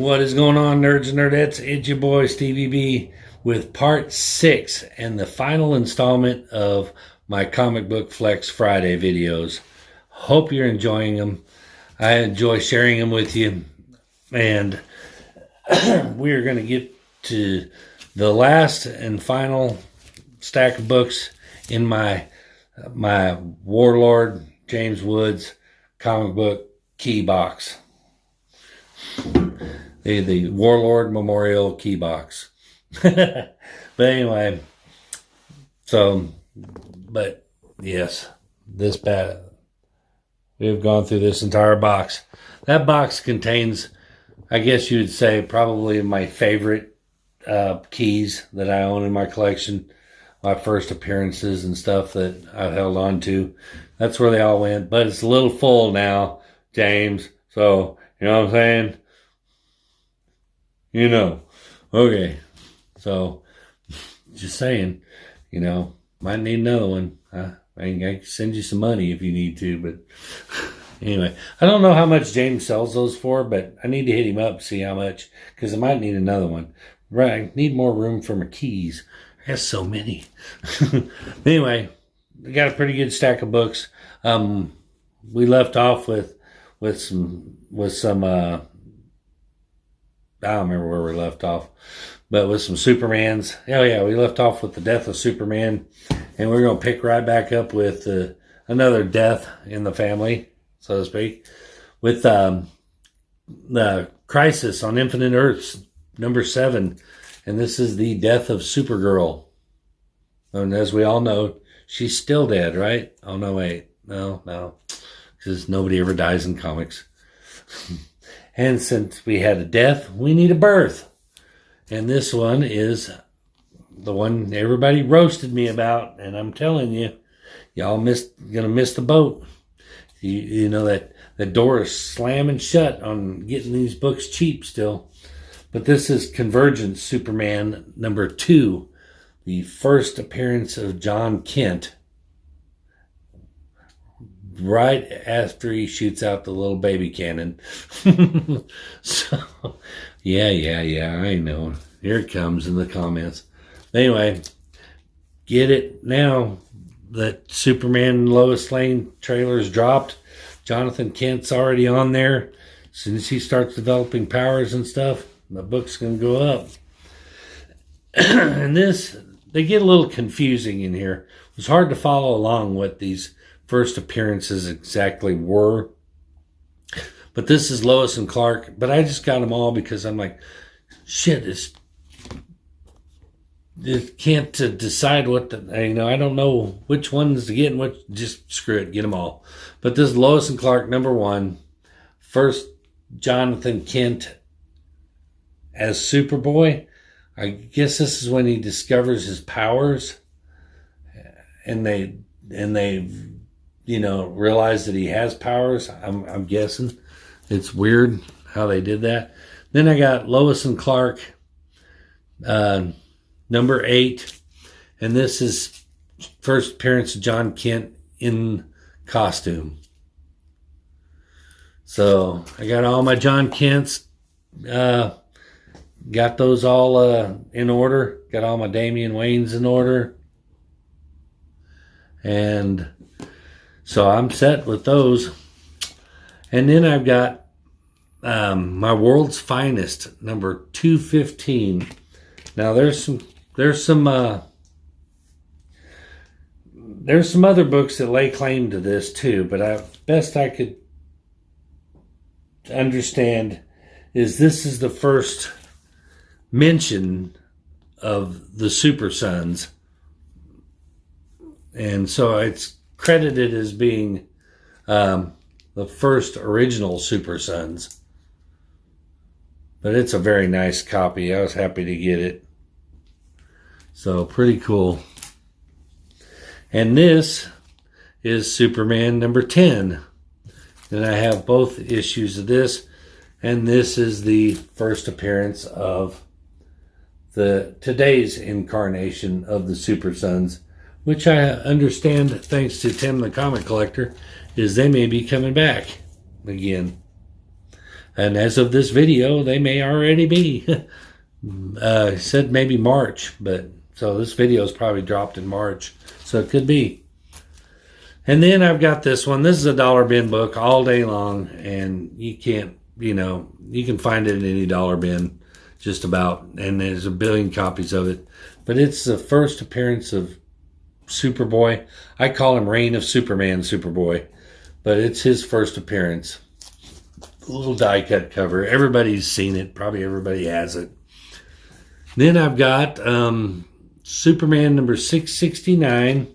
What is going on, nerds and nerdettes? It's your boy Stevie B with part 6 and the final installment of my comic book Flex Friday videos. Hope you're enjoying them. I enjoy sharing them with you, and we're going to get to the last and final stack of books in my Warlord James Woods comic book key box. The Warlord Memorial Key Box. But anyway, but yes, this bad. We've gone through this entire box. That box contains, I guess you would say, probably my favorite keys that I own in my collection. My first appearances and stuff that I've held on to. That's where they all went. But it's a little full now, James. So, you know what I'm saying? You know. Okay. So, just saying, might need another one. I can send you some money if you need to, but anyway. I don't know how much James sells those for, but I need to hit him up to see how much, because I might need another one. Right, I need more room for my keys. I have so many. Anyway, we got a pretty good stack of books. We left off with some I don't remember where we left off, but with some Supermans. Oh yeah, we left off with the death of Superman, and we're going to pick right back up with another death in the family, so to speak, with the Crisis on Infinite Earths, number 7, and this is the death of Supergirl. And as we all know, she's still dead, right? Oh no, wait, no, because nobody ever dies in comics. And since we had a death, we need a birth. And this one is the one everybody roasted me about. And I'm telling you, y'all gonna miss the boat. You know that the door is slamming shut on getting these books cheap still. But this is Convergence Superman number 2, the first appearance of John Kent. Right after he shoots out the little baby cannon. So, yeah, I know. Here it comes in the comments. Anyway, get it now that Superman and Lois Lane trailers dropped. Jonathan Kent's already on there. As soon as he starts developing powers and stuff, the book's going to go up. And they get a little confusing in here. It was hard to follow along what these first appearances exactly were. But this is Lois and Clark. But I just got them all because I'm like, shit, it can't decide what I don't know which ones to get and what, just screw it, get them all. But this is Lois and Clark number 1. First, Jonathan Kent as Superboy. I guess this is when he discovers his powers, and they realize that he has powers. I'm guessing. It's weird how they did that. Then I got Lois and Clark, number 8, and this is first appearance of John Kent in costume. So I got all my John Kents, got those all in order. Got all my Damian Waynes in order. And so I'm set with those. And then I've got my World's Finest, number 215. Now there's some other books that lay claim to this too, but best I could understand is this is the first mention of the Super Sons. And so it's credited as being the first original Super Sons. But it's a very nice copy. I was happy to get it. So pretty cool. And this is Superman number 10. And I have both issues of this. And this is the first appearance of today's incarnation of the Super Sons, which I understand, thanks to Tim the Comic Collector, is they may be coming back again. And as of this video, they may already be. Said maybe March, but so this video is probably dropped in March, so it could be. And then I've got this one. This is a dollar bin book all day long, and you can't, you can find it in any dollar bin just about, and there's a billion copies of it. But it's the first appearance of Superboy. I call him Reign of Superman Superboy, but it's his first appearance. A little die cut cover. Everybody's seen it. Probably everybody has it. Then I've got Superman number 669,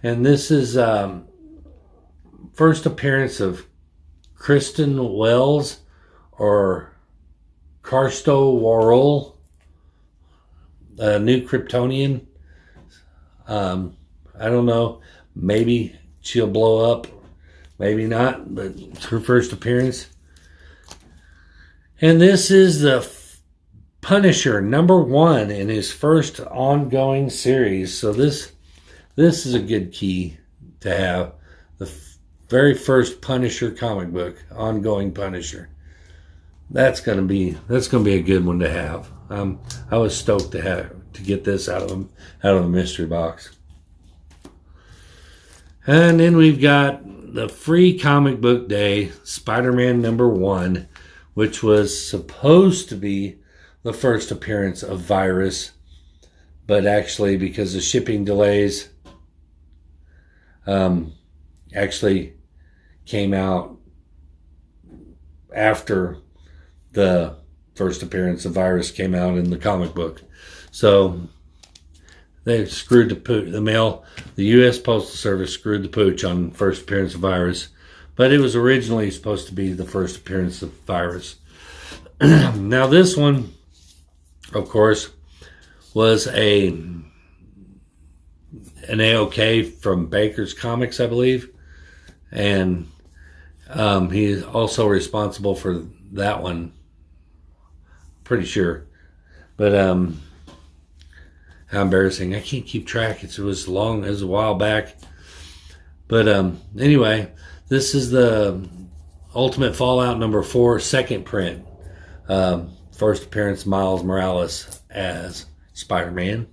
and this is first appearance of Kristen Wells or Karsto Worrell, a new Kryptonian. I don't know. Maybe she'll blow up. Maybe not, but it's her first appearance. And this is the Punisher #1 in his first ongoing series. So this is a good key to have. The very first Punisher comic book, ongoing Punisher. That's gonna be a good one to have. I was stoked to get this out of the mystery box. And then we've got the free comic book day, Spider-Man #1, which was supposed to be the first appearance of Virus, but actually because of shipping delays, actually came out after the first appearance of Virus came out in the comic book. So they screwed the U.S. Postal Service screwed the pooch on first appearance of Virus, but it was originally supposed to be the first appearance of Virus. Now this one, of course, was an AOK from Baker's Comics, I believe, and he is also responsible for that one, pretty sure. But how embarrassing! I can't keep track. It was a while back. But anyway, this is the Ultimate Fallout #4 second print. First appearance, Miles Morales as Spider-Man.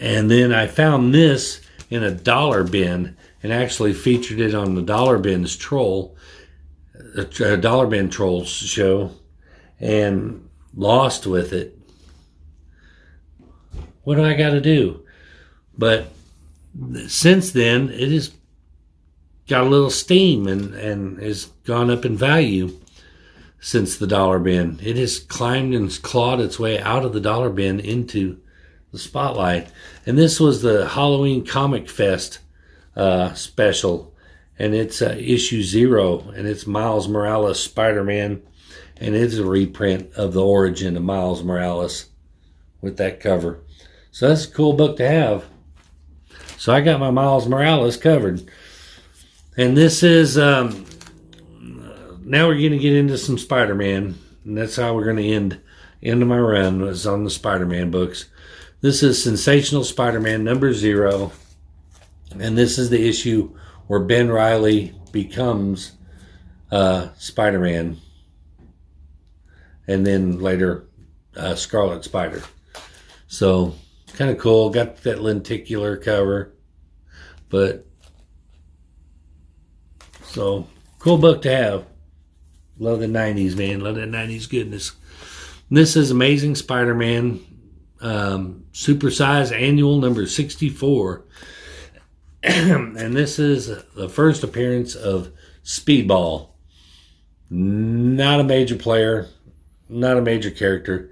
And then I found this in a dollar bin and actually featured it on the Dollar Bin's Dollar Bin Trolls show, and lost with it. What do I got to do? But since then, it has got a little steam and has gone up in value since the dollar bin. It has climbed and clawed its way out of the dollar bin into the spotlight. And this was the Halloween Comic Fest special, and it's issue 0, and it's Miles Morales Spider-Man, and it's a reprint of the origin of Miles Morales with that cover. So that's a cool book to have. So I got my Miles Morales covered. And this is, now we're going to get into some Spider-Man, and that's how we're going to end my run, was on the Spider-Man books. This is Sensational Spider-Man #0, and this is the issue where Ben Reilly becomes Spider-Man, and then later Scarlet Spider. So kind of cool. Got that lenticular cover, but so cool book to have. Love the 90s, man. Love that 90s goodness. This is Amazing Spider-Man Supersize Annual #64. And this is the first appearance of Speedball. Not a major player, not a major character.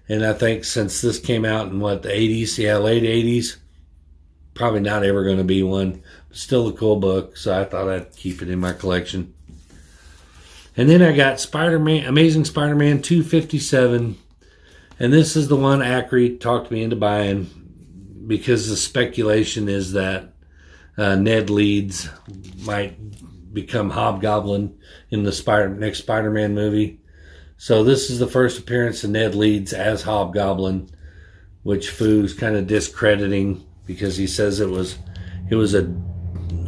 And I think since this came out in the 80s, late 80s, probably not ever going to be one. But still a cool book, so I thought I'd keep it in my collection. And then I got Amazing Spider-Man 257. And this is the one Acri talked me into buying, because the speculation is that Ned Leeds might become Hobgoblin in the next Spider-Man movie. So this is the first appearance of Ned Leeds as Hobgoblin, which Foo's kind of discrediting because he says it was a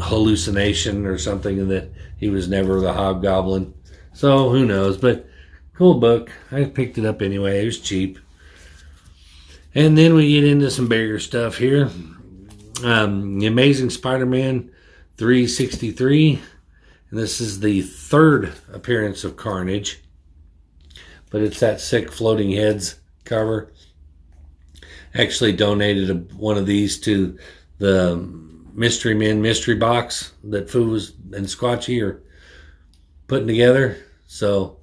hallucination or something, and that he was never the Hobgoblin. So who knows? But cool book. I picked it up anyway. It was cheap. And then we get into some bigger stuff here. The Amazing Spider-Man 363. And this is the third appearance of Carnage. But it's that sick floating heads cover. Actually donated one of these to the Mystery Men mystery box that Foos and Squatchy are putting together. So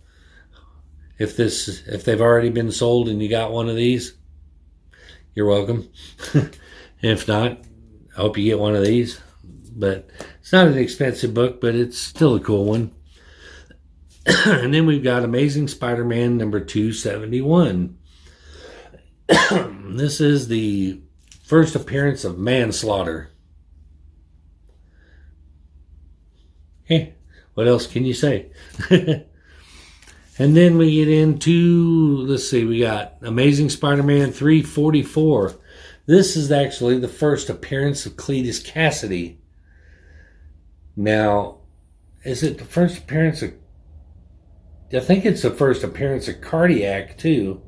if they've already been sold and you got one of these, you're welcome. If not, I hope you get one of these. But it's not an expensive book, but it's still a cool one. And then we've got Amazing Spider-Man number 271. This is the first appearance of Manslaughter. Hey, what else can you say? And then we get into, let's see, we got Amazing Spider-Man 344. This is actually the first appearance of Cletus Cassidy. Now, is it the first appearance of, I think it's the first appearance of Cardiac, too.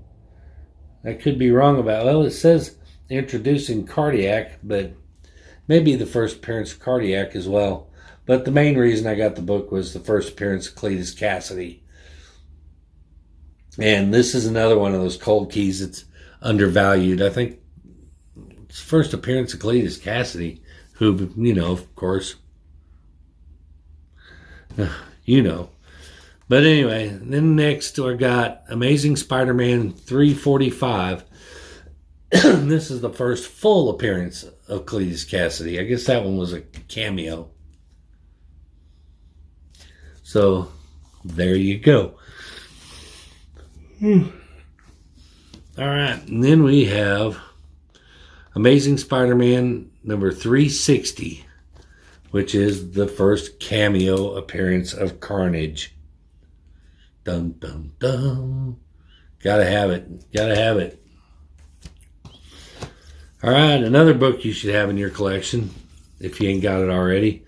I could be wrong about, well, it says introducing Cardiac, but maybe the first appearance of Cardiac as well. But the main reason I got the book was the first appearance of Cletus Cassidy. And this is another one of those cold keys that's undervalued. I think it's the first appearance of Cletus Cassidy, who, you know, of course, you know. But anyway, then next I got Amazing Spider-Man 345. This is the first full appearance of Cletus Cassidy. I guess that one was a cameo. So, there you go. All right, and then we have Amazing Spider-Man number 360, which is the first cameo appearance of Carnage. Dun, dun, dun. Gotta have it. Gotta have it. All right, another book you should have in your collection, if you ain't got it already.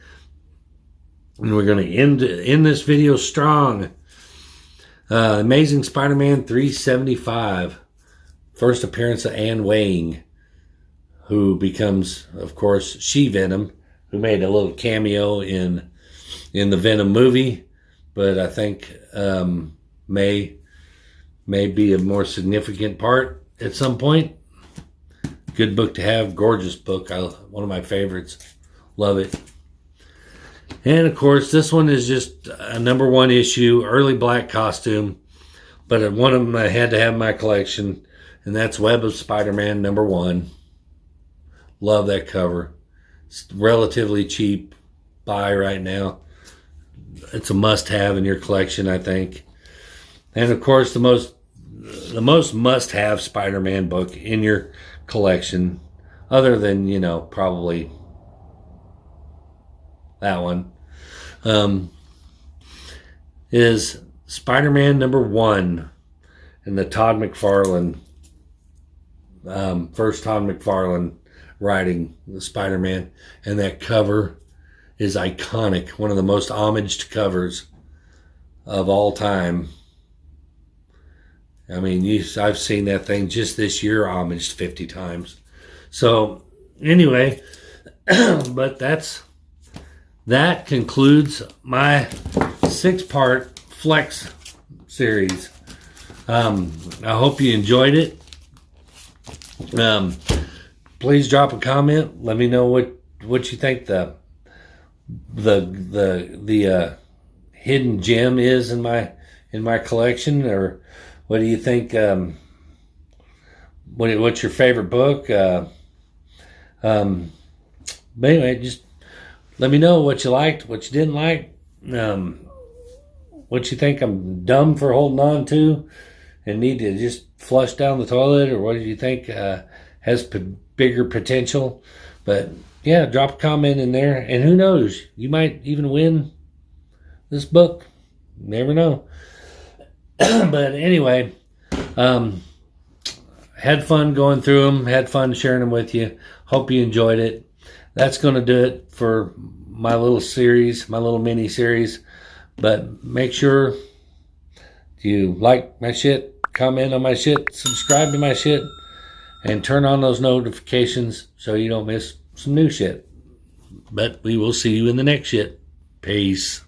And we're going to end this video strong. Amazing Spider-Man 375. First appearance of Anne Weying, who becomes, of course, She-Venom, who made a little cameo in the Venom movie, but I think may be a more significant part at some point. Good book to have. Gorgeous book. One of my favorites. Love it. And, of course, this one is just a number one issue, early black costume. But one of them I had to have in my collection, and that's Web of Spider-Man number 1. Love that cover. It's relatively cheap buy right now. It's a must-have in your collection, I think. And, of course, the most must-have Spider-Man book in your collection, other than, you know, probably that one, is Spider-Man number 1 in the Todd McFarlane, first Todd McFarlane writing the Spider-Man. And that cover is iconic. One of the most homaged covers of all time. I mean, I've seen that thing just this year homaged 50 times. So, anyway, but that concludes my 6-part Flex series. I hope you enjoyed it. Please drop a comment. Let me know what you think the hidden gem is in my collection, or what do you think? What's your favorite book? But anyway, just let me know what you liked, what you didn't like, what you think I'm dumb for holding on to and need to just flush down the toilet, or what do you think has bigger potential. But yeah, drop a comment in there, and who knows, you might even win this book. Never know. But anyway, had fun going through them, had fun sharing them with you. Hope you enjoyed it. That's going to do it for my little series, my little mini series. But make sure If you like my shit, comment on my shit, subscribe to my shit, and turn on those notifications so you don't miss some new shit. But we will see you in the next shit. Peace.